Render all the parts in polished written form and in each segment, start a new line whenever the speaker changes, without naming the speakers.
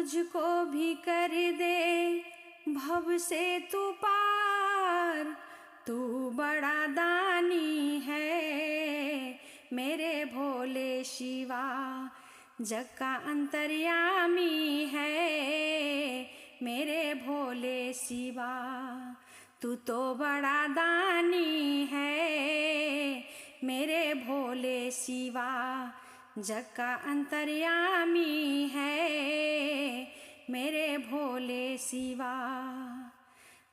मुझको भी कर दे भव से तू पार। तू बड़ा दानी है मेरे भोले शिवा, जग का अंतर्यामी है मेरे भोले शिवा। तू तो बड़ा दानी है मेरे भोले शिवा, जग का अंतर्यामी है मेरे भोले शिवा।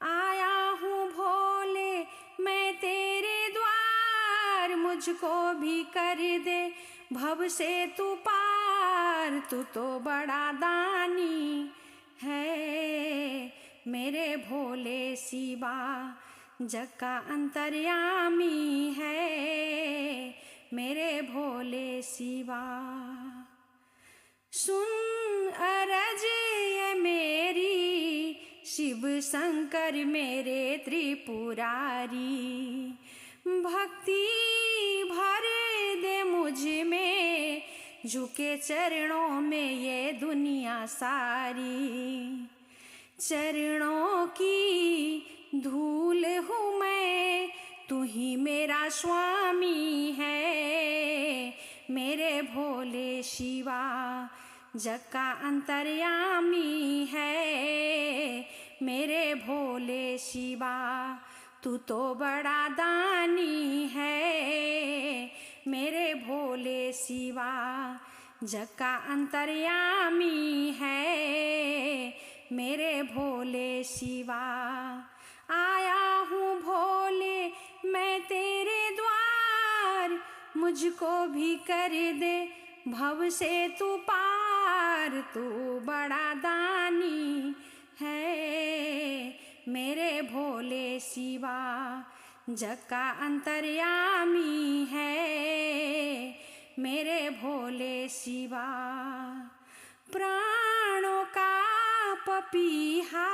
आया हूँ भोले मैं तेरे द्वार, मुझको भी कर दे भव से तू पार। तू तो बड़ा दानी है मेरे भोले शिवा, जग का अंतर्यामी है मेरे भोले शिवा। सुन अरज ये मेरी शिव शंकर मेरे त्रिपुरारी, भक्ति भर दे मुझ में झुके चरणों में ये दुनिया सारी। चरणों की धूल हूँ मैं, तू ही मेरा स्वामी है मेरे भोले शिवा, जग का अंतर्यामी है मेरे भोले शिवा। तू तो बड़ा दानी है मेरे भोले शिवा, जग का अंतर्यामी है मेरे भोले शिवा। आया हूँ भोले मैं तेरे द्वार, मुझको भी कर दे भव से तू पार। तू बड़ा दानी है मेरे भोले शिवा, जग का अंतर्यामी है मेरे भोले शिवा। प्राणों का पपीहा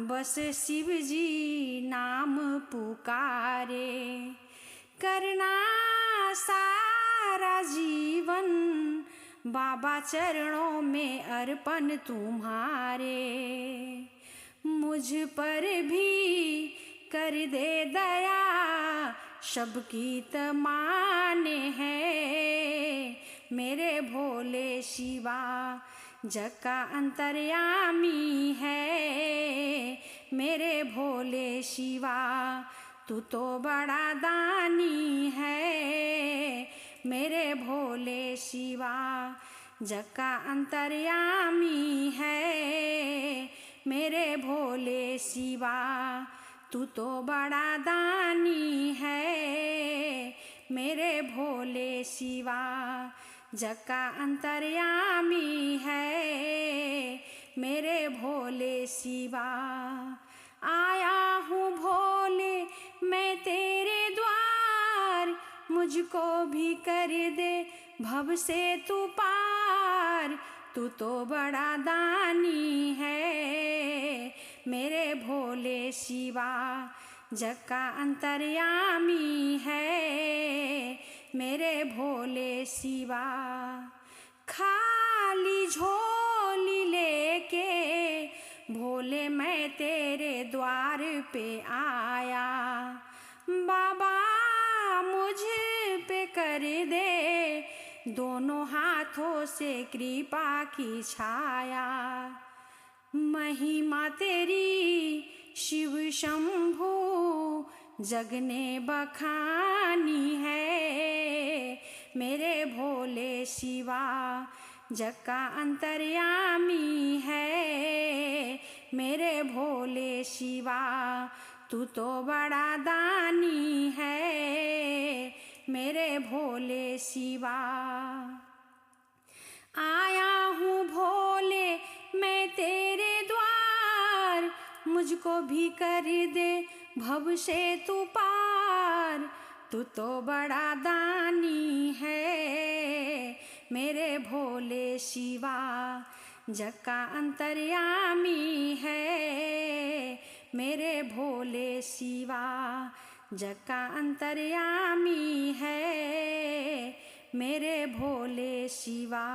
बस शिव जी नाम पुकारे, करना सारा जीवन बाबा चरणों में अर्पण तुम्हारे। मुझ पर भी कर दे दया, सबकी तमाने हैं मेरे भोले शिवा, जग का अंतर्यामी है मेरे भोले शिवा। तू तो बड़ा दानी है मेरे भोले शिवा, जग का अंतर्यामी है मेरे भोले शिवा। तू तो बड़ा दानी है मेरे भोले शिवा, जग का अंतर्यामी है मेरे भोले शिवा। आया हूँ भोले मैं तेरे द्वार, मुझको भी कर दे भव से तू पार। तू तो बड़ा दानी है मेरे भोले शिवा, जग का अंतर्यामी है मेरे भोले शिवा। खाली झोली लेके भोले मैं तेरे द्वार पे आया, बाबा मुझ पे कर दे दोनों हाथों से कृपा की छाया। महिमा तेरी शिव शंभू जग ने बखानी है मेरे भोले शिवा, जग का अंतर्यामी है मेरे भोले शिवा। तू तो बड़ा दानी है मेरे भोले शिवा। आया हूँ भोले मैं तेरे द्वार, मुझको भी कर दे भव से तू पार। तू तो बड़ा दानी है मेरे भोले शिवा, जग का अंतर्यामी है मेरे भोले शिवा, जग का अंतर्यामी है मेरे भोले शिवा।